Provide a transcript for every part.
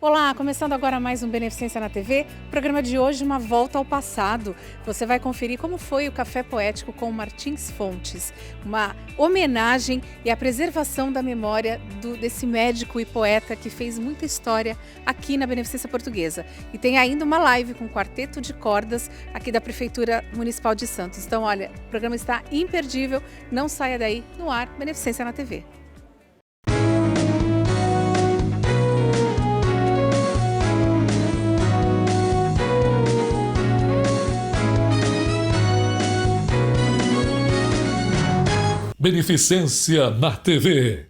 Olá, começando agora mais um Beneficência na TV. O programa de hoje, uma volta ao passado. Você vai conferir como foi o Café Poético com Martins Fontes. Uma homenagem e a preservação da memória desse médico e poeta que fez muita história aqui na Beneficência Portuguesa. E tem ainda uma live com um quarteto de cordas aqui da Prefeitura Municipal de Santos. Então, olha, o programa está imperdível. Não saia daí, no ar, Beneficência na TV. Beneficência na TV.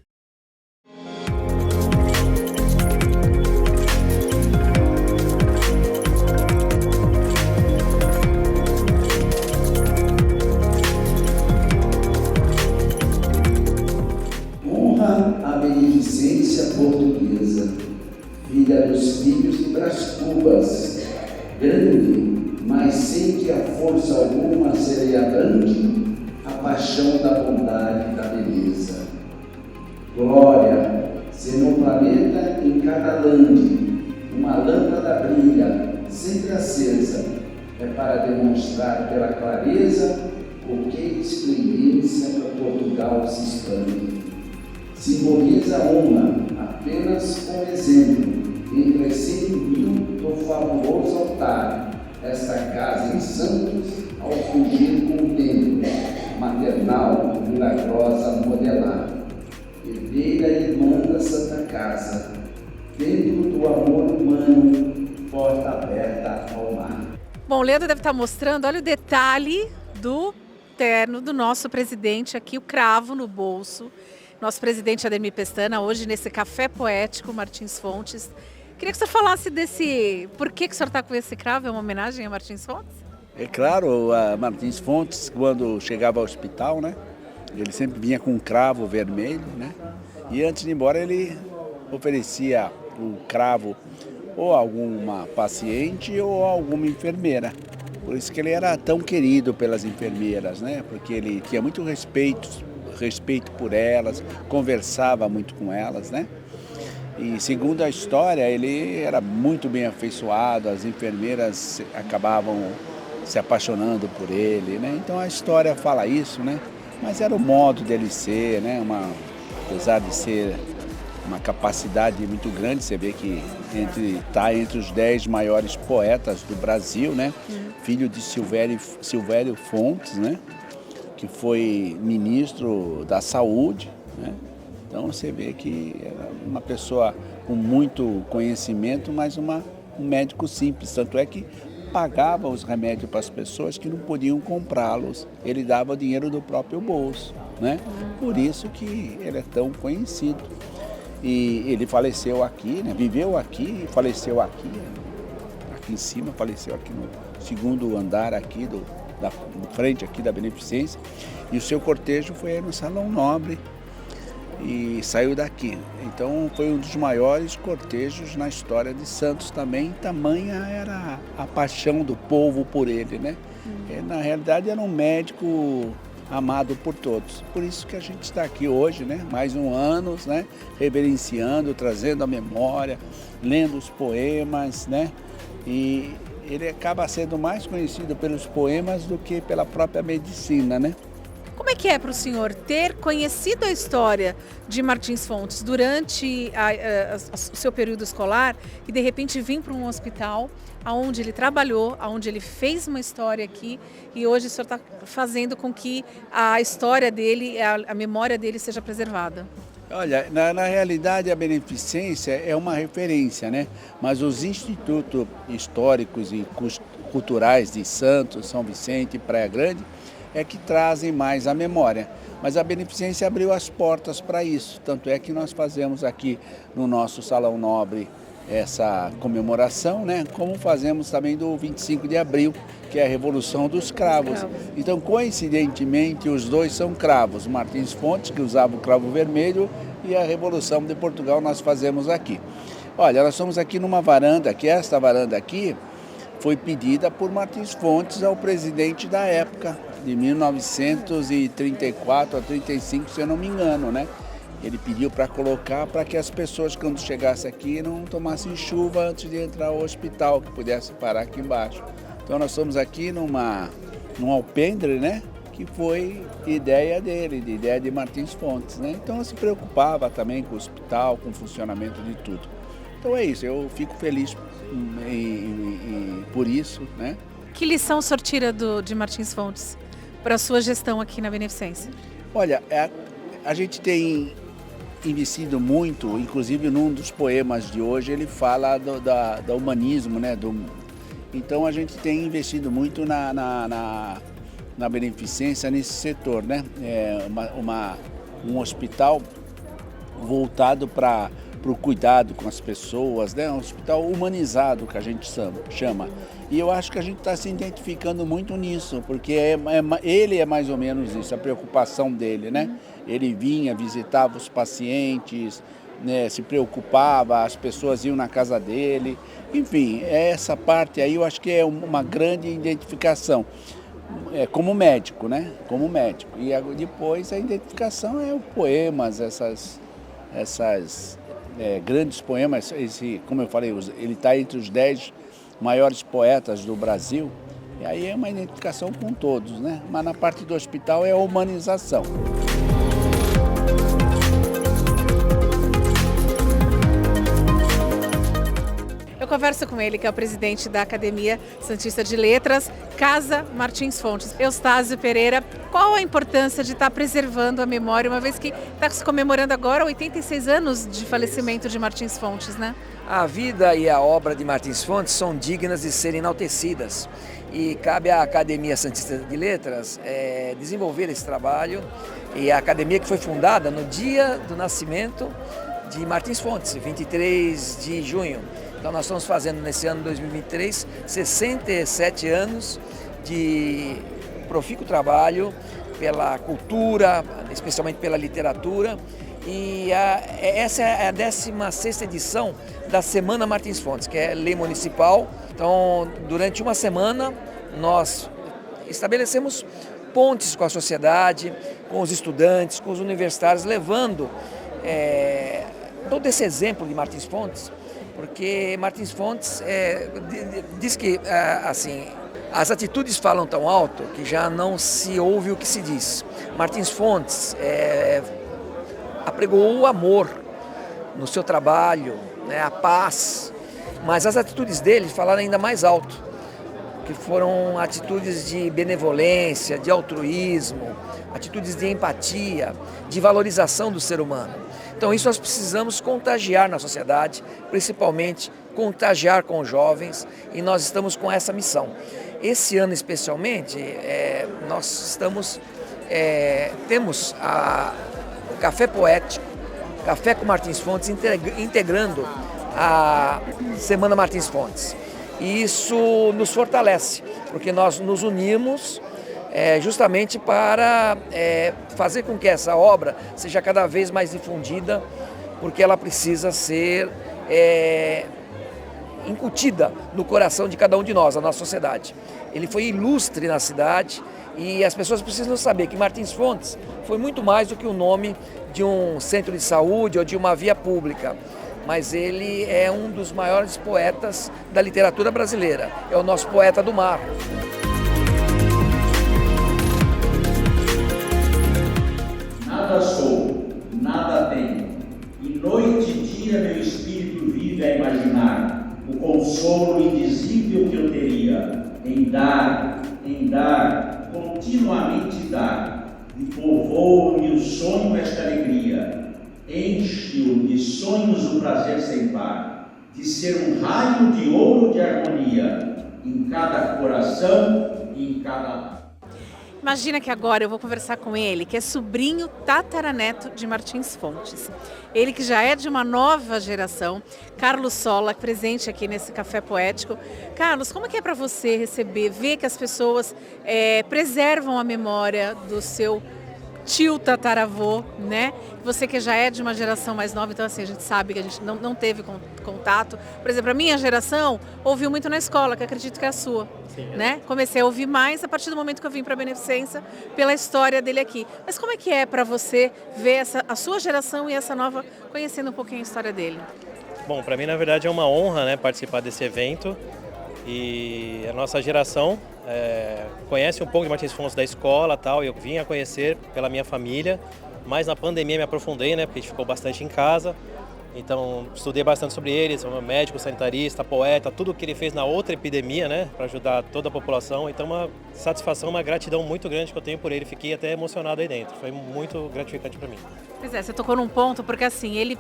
Honra a beneficência portuguesa, filha dos filhos de Brás Cubas, grande, mas sem que a força alguma sereia branque, a paixão da bondade e da beleza. Glória, se no planeta em cada lande uma lâmpada brilha, sempre acesa, é para demonstrar pela clareza o que esplendência para Portugal se expande. Simboliza uma, apenas como exemplo, entre as 100 mil do fabuloso altar, esta casa em Santos, ao fugir com o tempo, maternal, milagrosa modelar, herdeira e irmã da Santa Casa, dentro do amor humano, porta aberta ao mar. Bom, o Leandro deve estar mostrando, olha o detalhe do terno do nosso presidente aqui, o cravo no bolso. Nosso presidente Ademir Pestana, hoje nesse Café Poético, Martins Fontes. Queria que o senhor falasse desse... Por que o senhor está com esse cravo? É uma homenagem a Martins Fontes? É claro, a Martins Fontes, quando chegava ao hospital, né, ele sempre vinha com um cravo vermelho, né, e antes de ir embora ele oferecia o cravo ou a alguma paciente ou a alguma enfermeira. Por isso que ele era tão querido pelas enfermeiras, né, porque ele tinha muito respeito por elas, conversava muito com elas, né. E segundo a história, ele era muito bem afeiçoado, as enfermeiras acabavam se apaixonando por ele, né? Então a história fala isso, né? Mas era o modo dele ser, né? Apesar de ser uma capacidade muito grande, você vê que está entre os 10 maiores poetas do Brasil, né? Filho de Silvério Fontes, né? Que foi ministro da Saúde, né? Então você vê que era uma pessoa com muito conhecimento, mas um médico simples, tanto é que pagava os remédios para as pessoas que não podiam comprá-los. Ele dava o dinheiro do próprio bolso, né? Por isso que ele é tão conhecido. E ele faleceu aqui, né? Viveu aqui e faleceu aqui em cima, faleceu aqui no segundo andar aqui da frente aqui da Beneficência. E o seu cortejo foi aí no Salão Nobre e saiu daqui. Então foi um dos maiores cortejos na história de Santos também, tamanha era a paixão do povo por ele, né? Na realidade era um médico amado por todos. Por isso que a gente está aqui hoje, né? Mais um ano, né? Reverenciando, trazendo a memória, lendo os poemas, né? E ele acaba sendo mais conhecido pelos poemas do que pela própria medicina, né? Como é que é para o senhor ter conhecido a história de Martins Fontes durante o seu período escolar e de repente vir para um hospital onde ele trabalhou, onde ele fez uma história aqui e hoje o senhor está fazendo com que a história dele, a memória dele seja preservada? Olha, na realidade a Beneficência é uma referência, né? Mas os institutos históricos e culturais de Santos, São Vicente e Praia Grande é que trazem mais a memória. Mas a Beneficência abriu as portas para isso, tanto é que nós fazemos aqui no nosso Salão Nobre essa comemoração, né? Como fazemos também do 25 de abril, que é a Revolução dos Cravos. Então, coincidentemente, os dois são cravos. Martins Fontes, que usava o cravo vermelho, e a Revolução de Portugal nós fazemos aqui. Olha, nós estamos aqui numa varanda, que esta varanda aqui foi pedida por Martins Fontes ao presidente da época, de 1934 a 35, se eu não me engano, né? ele pediu para colocar para que as pessoas, quando chegassem aqui, não tomassem chuva antes de entrar ao hospital, que pudesse parar aqui embaixo. Então nós estamos aqui num alpendre, né? Que foi ideia dele, de ideia de Martins Fontes, né? Então ele se preocupava também com o hospital, com o funcionamento de tudo. Então é isso, eu fico feliz por isso, né? Que lição o senhor tira de Martins Fontes para a sua gestão aqui na Beneficência? Olha, a gente tem investido muito, inclusive num dos poemas de hoje ele fala do humanismo, né? Então a gente tem investido muito na Beneficência nesse setor, né? Um hospital voltado para o cuidado com as pessoas, né? Um hospital humanizado, que a gente chama. E eu acho que a gente está se identificando muito nisso, porque ele é mais ou menos isso, a preocupação dele, né? Ele vinha, visitava os pacientes, né? Se preocupava, as pessoas iam na casa dele. Enfim, essa parte aí eu acho que é uma grande identificação. Como médico, né? Como médico. E depois a identificação é os poemas, essas grandes poemas. Como eu falei, ele está entre os 10 maiores poetas do Brasil. E aí é uma identificação com todos, né? Mas na parte do hospital é a humanização. Eu converso com ele, que é o presidente da Academia Santista de Letras, Casa Martins Fontes. Eustácio Pereira, qual a importância de estar preservando a memória, uma vez que está se comemorando agora 86 anos de falecimento de Martins Fontes, né? A vida e a obra de Martins Fontes são dignas de serem enaltecidas e cabe à Academia Santista de Letras desenvolver esse trabalho. E a academia que foi fundada no dia do nascimento de Martins Fontes, 23 de junho. Então nós estamos fazendo nesse ano 2023 67 anos de profícuo trabalho pela cultura, especialmente pela literatura. E essa é a 16ª edição da Semana Martins Fontes, que é lei municipal. Então, durante uma semana, nós estabelecemos pontes com a sociedade, com os estudantes, com os universitários, levando todo esse exemplo de Martins Fontes, porque Martins Fontes diz que, assim, as atitudes falam tão alto que já não se ouve o que se diz. Martins Fontes apregou o amor no seu trabalho, né, a paz, mas as atitudes dele falaram ainda mais alto, que foram atitudes de benevolência, de altruísmo, atitudes de empatia, de valorização do ser humano. Então isso nós precisamos contagiar na sociedade, principalmente contagiar com os jovens, e nós estamos com essa missão. Esse ano especialmente, nós temos o Café Poético, Café com Martins Fontes, integrando a Semana Martins Fontes. E isso nos fortalece, porque nós nos unimos justamente para fazer com que essa obra seja cada vez mais difundida, porque ela precisa ser incutida no coração de cada um de nós, a nossa sociedade. Ele foi ilustre na cidade e as pessoas precisam saber que Martins Fontes foi muito mais do que o nome de um centro de saúde ou de uma via pública, mas ele é um dos maiores poetas da literatura brasileira, é o nosso poeta do mar. Nada sou, nada tenho, e noite e dia meu espírito vive a imaginar o consolo indizível que eu teria em dar, continuamente dar, e povoa-me o sonho esta alegria, enche-o de sonhos o prazer sem par, de ser um raio de ouro de harmonia em cada coração e em cada... Imagina que agora eu vou conversar com ele, que é sobrinho tataraneto de Martins Fontes. Ele que já é de uma nova geração, Carlos Sola, presente aqui nesse Café Poético. Carlos, como é que é para você ver que as pessoas preservam a memória do seu tio tataravô, né? Você que já é de uma geração mais nova, então assim, a gente sabe que a gente não teve contato. Por exemplo, a minha geração ouviu muito na escola, que acredito que é a sua. Sim, né? Comecei a ouvir mais a partir do momento que eu vim para a Beneficência, pela história dele aqui. Mas como é que é para você ver a sua geração e essa nova, conhecendo um pouquinho a história dele? Bom, para mim, na verdade, é uma honra, né, participar desse evento. E a nossa geração conhece um pouco de Martins Fontes da escola, tal. Eu vim a conhecer pela minha família, mas na pandemia me aprofundei, né, porque a gente ficou bastante em casa. Então, estudei bastante sobre ele, sou médico, sanitarista, poeta, tudo que ele fez na outra epidemia, né, para ajudar toda a população. Então, uma satisfação, uma gratidão muito grande que eu tenho por ele. Fiquei até emocionado aí dentro. Foi muito gratificante para mim. Pois é, você tocou num ponto, porque assim, ele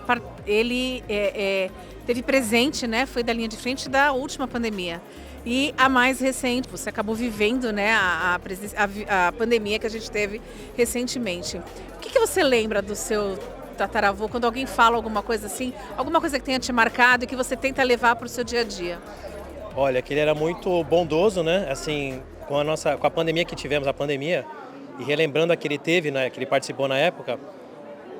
teve presente, né, foi da linha de frente da última pandemia. E a mais recente, você acabou vivendo, né, a pandemia que a gente teve recentemente. O que você lembra do seu tataravô quando alguém fala alguma coisa assim, alguma coisa que tenha te marcado e que você tenta levar para o seu dia a dia? Olha, que ele era muito bondoso, né, assim, com a pandemia que tivemos, e relembrando a que ele teve, né, que ele participou na época,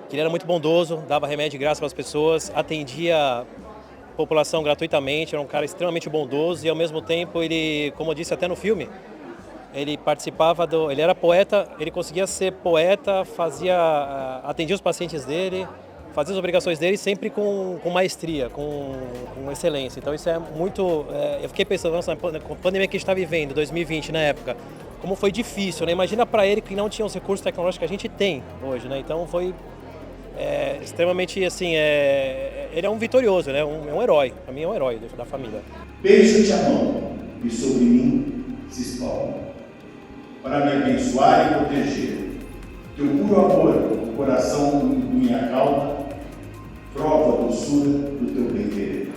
que ele era muito bondoso, dava remédio de graça para as pessoas, atendia a população gratuitamente, era um cara extremamente bondoso e ao mesmo tempo ele, como eu disse até no filme, ele participava ele era poeta, ele conseguia ser poeta, atendia os pacientes dele, fazia as obrigações dele sempre com maestria, com excelência. Então isso é muito, eu fiquei pensando, nossa, na pandemia que a gente está vivendo, 2020 na época, como foi difícil, né? Imagina para ele que não tinha os recursos tecnológicos que a gente tem hoje, né? Então foi extremamente assim, ele é um vitorioso, né? É um herói, para mim é um herói da família. Beijo-te a mão e sobre mim se espalma, para me abençoar e proteger. Teu puro amor, o coração me acalma, prova a doçura do teu bem-querer.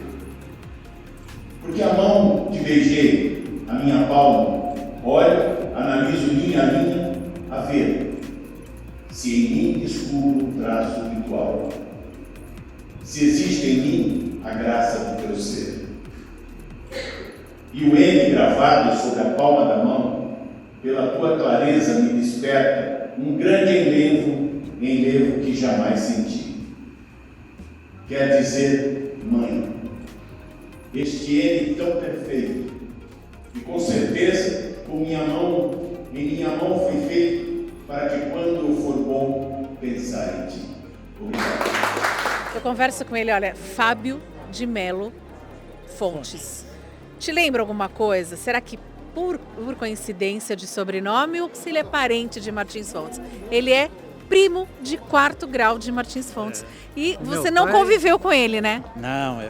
Porque a mão te beijei, a minha palma, olho, analiso linha a linha, a ver se em mim descubro um traço ritual, se existe em mim a graça do teu ser. E o M gravado sobre a palma da mão, pela tua clareza me desperta um grande enlevo que jamais senti. Quer dizer, mãe, este N tão perfeito, e com certeza em minha mão foi feito para que quando eu for bom, pensar em ti. Obrigado. Eu converso com ele, olha, Fábio de Melo Fontes. Te lembra alguma coisa? Será que por coincidência de sobrenome ou se ele é parente de Martins Fontes? Ele é primo de 4º grau de Martins Fontes. E você não conviveu com ele, né? Não,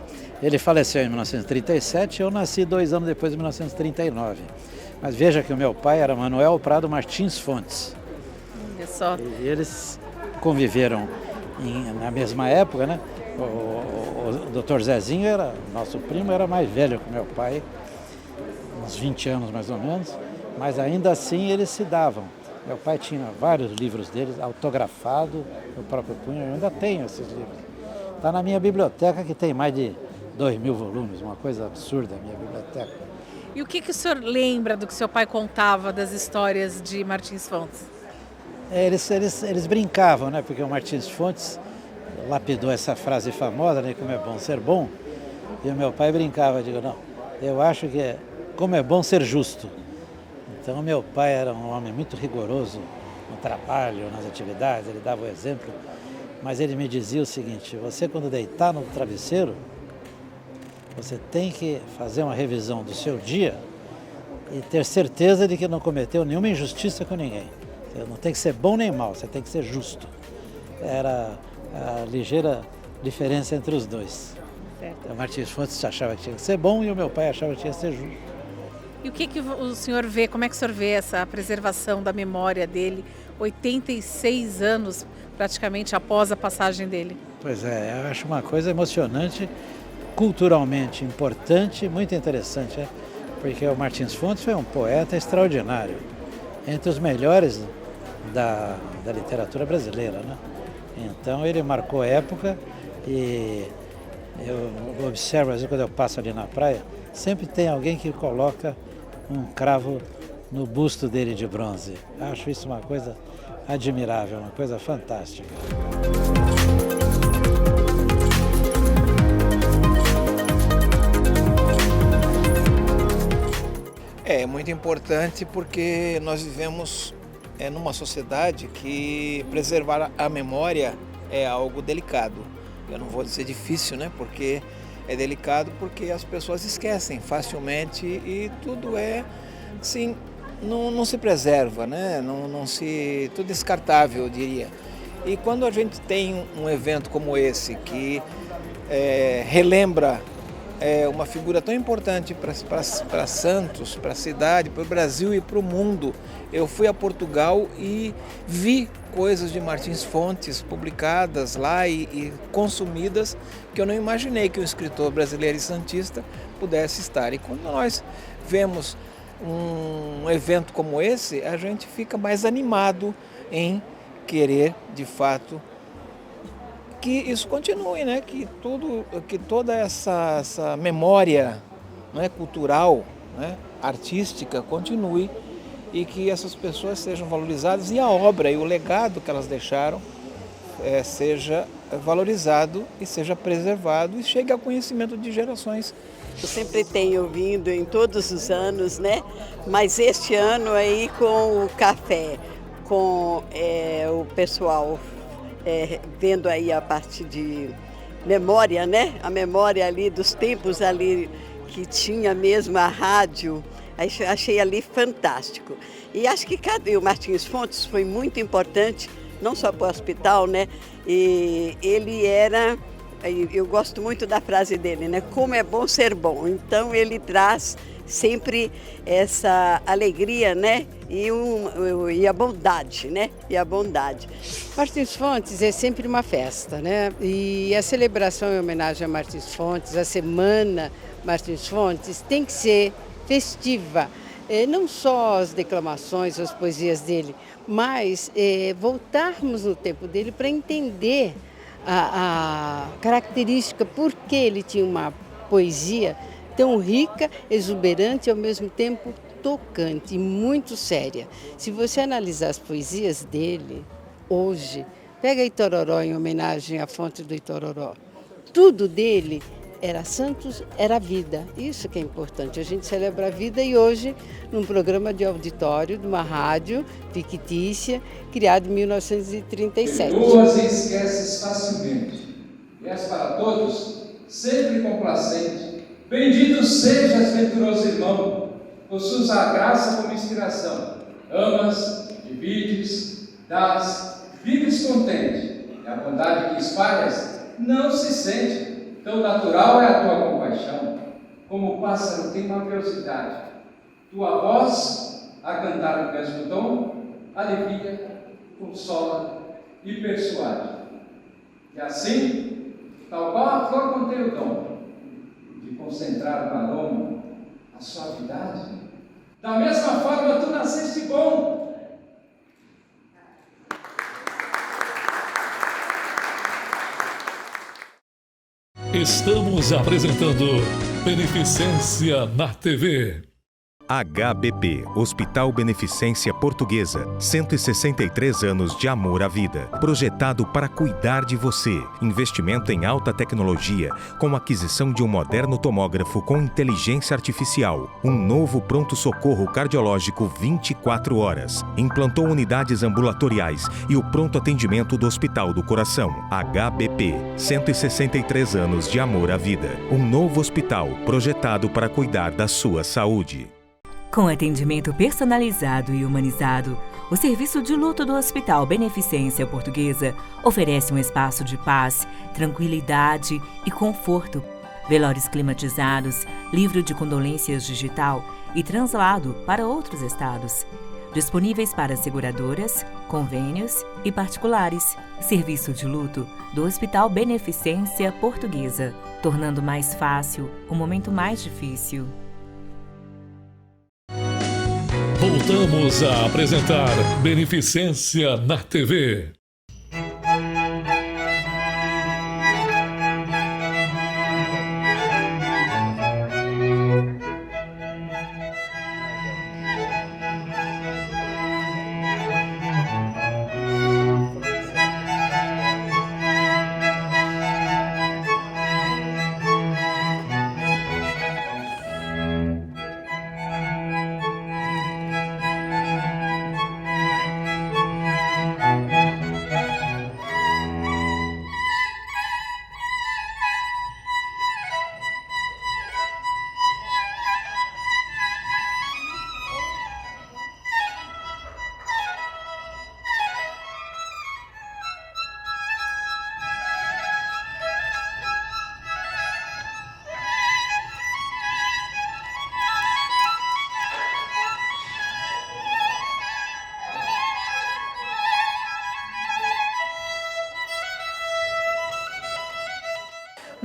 ele faleceu em 1937, eu nasci 2 anos depois, em 1939. Mas veja que o meu pai era Manuel Prado Martins Fontes. Olha só. E eles conviveram na mesma época, né? O doutor Zezinho, nosso primo, era mais velho que meu pai, uns 20 anos mais ou menos, mas ainda assim eles se davam. Meu pai tinha vários livros deles, autografado, o próprio punho, eu ainda tenho esses livros. Está na minha biblioteca, que tem mais de 2.000 volumes, uma coisa absurda a minha biblioteca. E o que o senhor lembra do que seu pai contava das histórias de Martins Fontes? Eles brincavam, né? Porque o Martins Fontes lapidou essa frase famosa, né? Como é bom ser bom. E o meu pai brincava, digo, não, eu acho que como é bom ser justo. Então meu pai era um homem muito rigoroso no trabalho, nas atividades, ele dava o exemplo. Mas ele me dizia o seguinte, você quando deitar no travesseiro, você tem que fazer uma revisão do seu dia e ter certeza de que não cometeu nenhuma injustiça com ninguém. Você não tem que ser bom nem mal, você tem que ser justo. Era a ligeira diferença entre os dois. O Martins Fontes achava que tinha que ser bom e o meu pai achava que tinha que ser justo. E o que o senhor vê, como é que o senhor vê essa preservação da memória dele, 86 anos praticamente após a passagem dele? Pois é, eu acho uma coisa emocionante, culturalmente importante, muito interessante, né? Porque o Martins Fontes foi um poeta extraordinário, entre os melhores da literatura brasileira, né? Então ele marcou época e eu observo, às vezes quando eu passo ali na praia, sempre tem alguém que coloca um cravo no busto dele de bronze. Acho isso uma coisa admirável, uma coisa fantástica. É muito importante porque nós vivemos numa sociedade que preservar a memória é algo delicado. Eu não vou dizer difícil, né? Porque é delicado porque as pessoas esquecem facilmente e tudo assim, não se preserva, né? Tudo é descartável, eu diria. E quando a gente tem um evento como esse que relembra uma figura tão importante para Santos, para a cidade, para o Brasil e para o mundo. Eu fui a Portugal e vi coisas de Martins Fontes publicadas lá e consumidas que eu não imaginei que um escritor brasileiro e santista pudesse estar. E quando nós vemos um evento como esse, a gente fica mais animado em querer, de fato, que isso continue, né? Que toda essa memória, né, cultural, né, artística continue e que essas pessoas sejam valorizadas e a obra e o legado que elas deixaram seja valorizado e seja preservado e chegue ao conhecimento de gerações. Eu sempre tenho vindo em todos os anos, né? Mas este ano aí com o café, com o pessoal vendo aí a parte de memória, né? A memória ali dos tempos ali que tinha mesmo a rádio, achei ali fantástico. E acho que o Martins Fontes foi muito importante, não só para o hospital, né? E ele eu gosto muito da frase dele, né? Como é bom ser bom. Então ele traz sempre essa alegria, né? E a bondade, né? E a bondade. Martins Fontes é sempre uma festa, né? E a celebração em homenagem a Martins Fontes, a semana Martins Fontes, tem que ser festiva. Não só as declamações, as poesias dele, mas voltarmos no tempo dele para entender a característica, por que ele tinha uma poesia tão rica, exuberante e ao mesmo tempo tocante e muito séria. Se você analisar as poesias dele hoje, pega Itororó em homenagem à fonte do Itororó, tudo dele era Santos, era vida. Isso que é importante, a gente celebra a vida e hoje num programa de auditório de uma rádio fictícia criada em 1937. Perdoas e esqueces facilmente. E és para todos sempre complacente. Bendito sejas, venturoso irmão, possuis a graça como inspiração. Amas, divides, dás, vives contente. E a bondade que espalhas não se sente. Tão natural é a tua compaixão, como o pássaro tem uma velocidade. Tua voz, a cantar no mesmo tom, alivia, consola e persuade. E assim, tal qual a flor contém o dom de concentrar no aroma a suavidade, da mesma forma tu nasceste bom. Estamos apresentando Beneficência na TV. HBP, Hospital Beneficência Portuguesa, 163 anos de amor à vida. Projetado para cuidar de você. Investimento em alta tecnologia, com aquisição de um moderno tomógrafo com inteligência artificial. Um novo pronto-socorro cardiológico 24 horas. Implantou unidades ambulatoriais e o pronto atendimento do Hospital do Coração. HBP, 163 anos de amor à vida. Um novo hospital projetado para cuidar da sua saúde. Com atendimento personalizado e humanizado, o serviço de luto do Hospital Beneficência Portuguesa oferece um espaço de paz, tranquilidade e conforto. Velórios climatizados, livro de condolências digital e translado para outros estados. Disponíveis para seguradoras, convênios e particulares. Serviço de luto do Hospital Beneficência Portuguesa, tornando mais fácil o momento mais difícil. Voltamos a apresentar Beneficência na TV.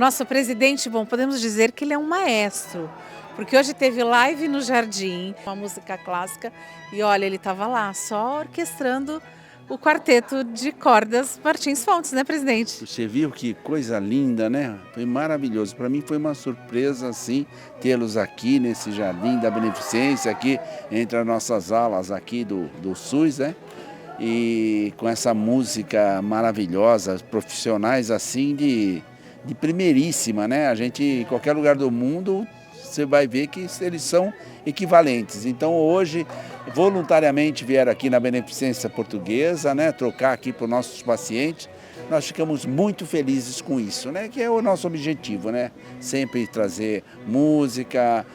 Nosso presidente, bom, podemos dizer que ele é um maestro, porque hoje teve live no Jardim, uma música clássica, e olha, ele estava lá só orquestrando o quarteto de cordas Martins Fontes, né, presidente? Você viu que coisa linda, né? Foi maravilhoso. Para mim foi uma surpresa, assim, tê-los aqui nesse Jardim da Beneficência, aqui entre as nossas alas aqui do SUS, né? E com essa música maravilhosa, profissionais assim de primeiríssima, né? A gente, em qualquer lugar do mundo, você vai ver que eles são equivalentes. Então hoje, voluntariamente vieram aqui na Beneficência Portuguesa, né? Trocar aqui para os nossos pacientes. Nós ficamos muito felizes com isso, né? Que é o nosso objetivo, né? Sempre trazer música,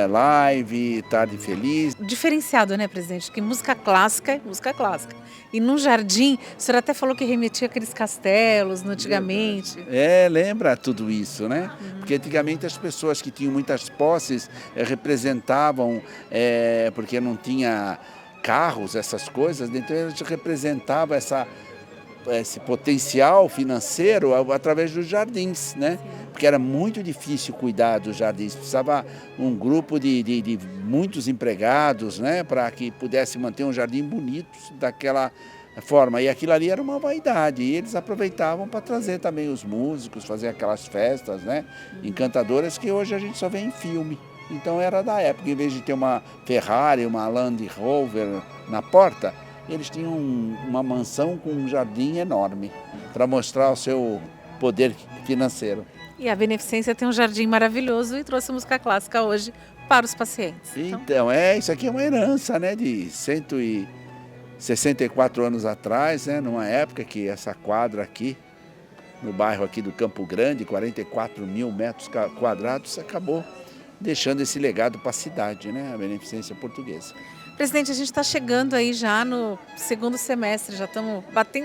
live, tarde feliz. Diferenciado, né, presidente? Que música clássica é música clássica. E no Jardim, o senhor até falou que remetia aqueles castelos antigamente. Lembra tudo isso, né? Porque antigamente as pessoas que tinham muitas posses representavam, porque não tinha carros, essas coisas, então eles representavam esse potencial financeiro através dos jardins, né? Porque era muito difícil cuidar dos jardins, precisava um grupo de muitos empregados, né? Para que pudesse manter um jardim bonito daquela forma. E aquilo ali era uma vaidade, e eles aproveitavam para trazer também os músicos, fazer aquelas festas, né? Encantadoras que hoje a gente só vê em filme. Então era da época, em vez de ter uma Ferrari, uma Land Rover na porta, eles tinham uma mansão com um jardim enorme para mostrar o seu poder financeiro. E a Beneficência tem um jardim maravilhoso e trouxe música clássica hoje para os pacientes. Então, isso aqui é uma herança, né, de 164 anos atrás, né, numa época que essa quadra aqui, no bairro aqui do Campo Grande, 44 mil metros quadrados, acabou deixando esse legado para a cidade, né, a Beneficência Portuguesa. Presidente, a gente está chegando aí já no segundo semestre, já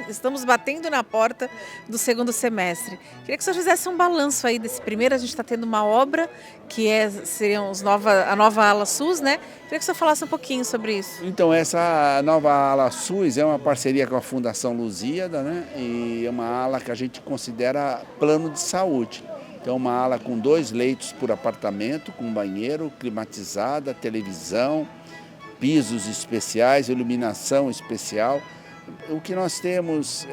estamos batendo na porta do segundo semestre. Queria que o senhor fizesse um balanço aí desse primeiro. A gente está tendo uma obra que seria a nova ala SUS, né? Queria que o senhor falasse um pouquinho sobre isso. Então, essa nova ala SUS é uma parceria com a Fundação Lusíada, né? E é uma ala que a gente considera plano de saúde. Então, uma ala com 2 leitos por apartamento, com banheiro, climatizada, televisão, pisos especiais, iluminação especial. O que nós temos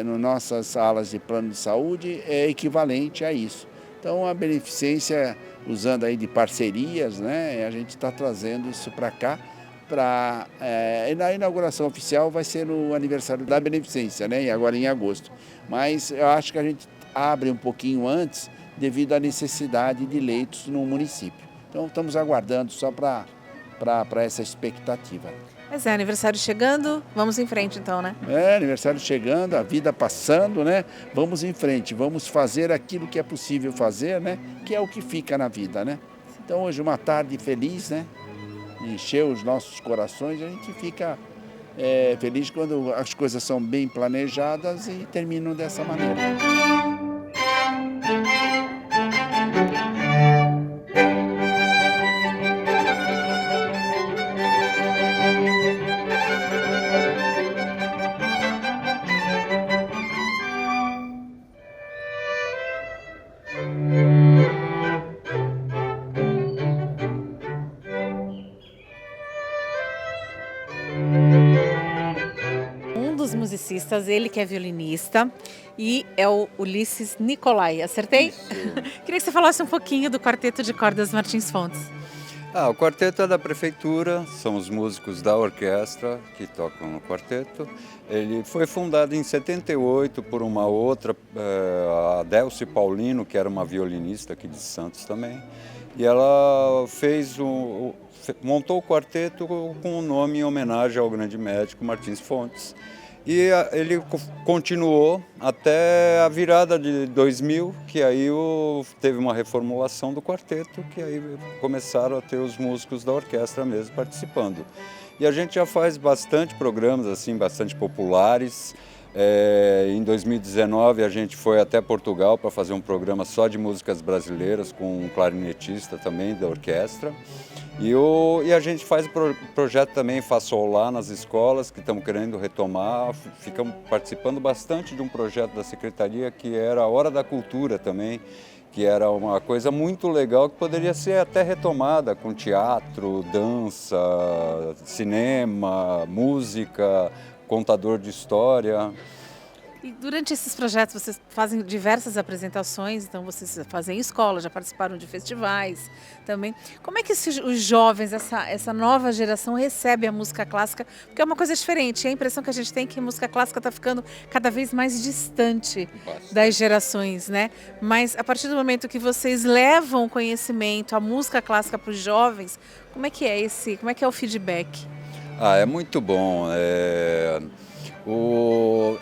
nas nossas salas de plano de saúde é equivalente a isso. Então a Beneficência, usando aí de parcerias, né, a gente está trazendo isso para cá. A inauguração oficial vai ser no aniversário da Beneficência, né, agora em agosto. Mas eu acho que a gente abre um pouquinho antes devido à necessidade de leitos no município. Então estamos aguardando só para essa expectativa. Mas aniversário chegando, vamos em frente então, né? Aniversário chegando, a vida passando, né? Vamos em frente, vamos fazer aquilo que é possível fazer, né? Que é o que fica na vida, né? Então hoje uma tarde feliz, né? Encheu os nossos corações, a gente fica feliz quando as coisas são bem planejadas e terminam dessa maneira. Musicistas, ele que é violinista e é o Ulisses Nicolai, acertei? Queria que você falasse um pouquinho do Quarteto de Cordas Martins Fontes. O quarteto é da prefeitura, são os músicos da orquestra que tocam no quarteto. Ele foi fundado em 78 por uma outra, a Delcy Paulino, que era uma violinista aqui de Santos também. E ela montou o quarteto com o nome em homenagem ao grande médico Martins Fontes. E ele continuou até a virada de 2000, que aí teve uma reformulação do quarteto, que aí começaram a ter os músicos da orquestra mesmo participando. E a gente já faz bastante programas assim, bastante populares. Em 2019 a gente foi até Portugal para fazer um programa só de músicas brasileiras com um clarinetista também da orquestra. E a gente faz projeto também Façol lá nas escolas que estamos querendo retomar. Ficamos participando bastante de um projeto da Secretaria que era a Hora da Cultura também, que era uma coisa muito legal que poderia ser até retomada com teatro, dança, cinema, música, contador de história. E durante esses projetos vocês fazem diversas apresentações, então vocês fazem em escola, já participaram de festivais também. Como é que os jovens, essa nova geração recebe a música clássica? Porque é uma coisa diferente, a impressão que a gente tem é que a música clássica está ficando cada vez mais distante das gerações, né? Mas a partir do momento que vocês levam o conhecimento, a música clássica para os jovens, como é que é o feedback? É muito bom.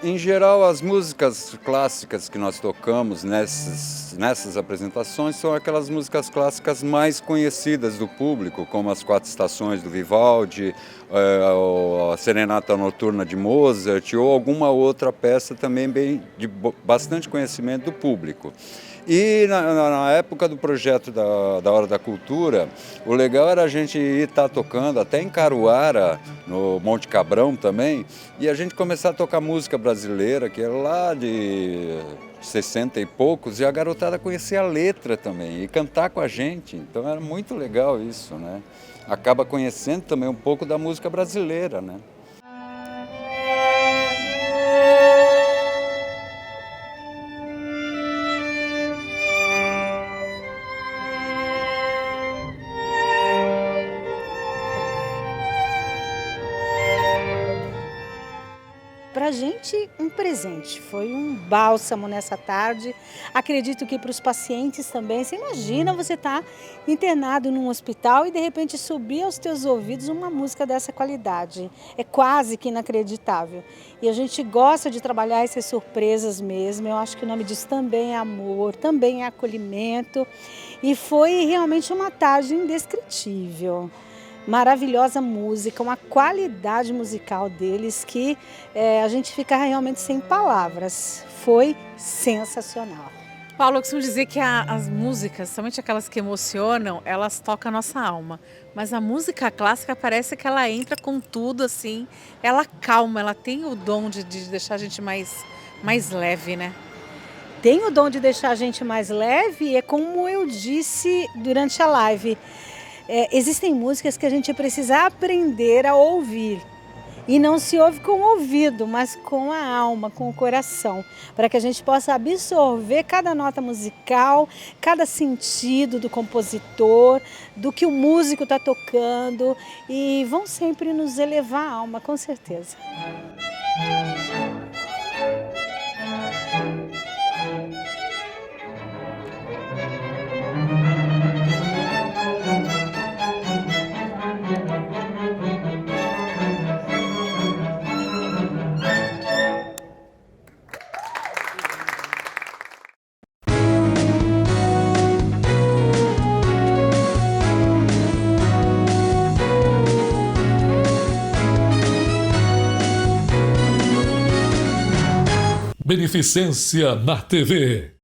Em geral, as músicas clássicas que nós tocamos nessas apresentações são aquelas músicas clássicas mais conhecidas do público, como as 4 Estações do Vivaldi, a Serenata Noturna de Mozart ou alguma outra peça também de bastante conhecimento do público. E na época do projeto da Hora da Cultura, o legal era a gente estar tocando até em Caruara, no Monte Cabrão também, e a gente começar a tocar música brasileira, que era lá de 60 e poucos, e a garotada conhecia a letra também, e cantar com a gente. Então era muito legal isso, né? Acaba conhecendo também um pouco da música brasileira, né? Para a gente, um presente, foi um bálsamo nessa tarde. Acredito que para os pacientes também. Você imagina você estar internado num hospital e de repente subir aos teus ouvidos uma música dessa qualidade. É quase que inacreditável. E a gente gosta de trabalhar essas surpresas mesmo. Eu acho que o nome disso também é amor, também é acolhimento. E foi realmente uma tarde indescritível. Maravilhosa música, uma qualidade musical deles que a gente fica realmente sem palavras. Foi sensacional. Paulo, eu costumo dizer que as músicas, somente aquelas que emocionam, elas tocam a nossa alma. Mas a música clássica parece que ela entra com tudo, assim, ela calma, ela tem o dom de deixar a gente mais leve, né? Tem o dom de deixar a gente mais leve, é como eu disse durante a live. Existem músicas que a gente precisa aprender a ouvir. E não se ouve com o ouvido, mas com a alma, com o coração. Para que a gente possa absorver cada nota musical, cada sentido do compositor, do que o músico está tocando. E vão sempre nos elevar a alma, com certeza. Beneficência na TV.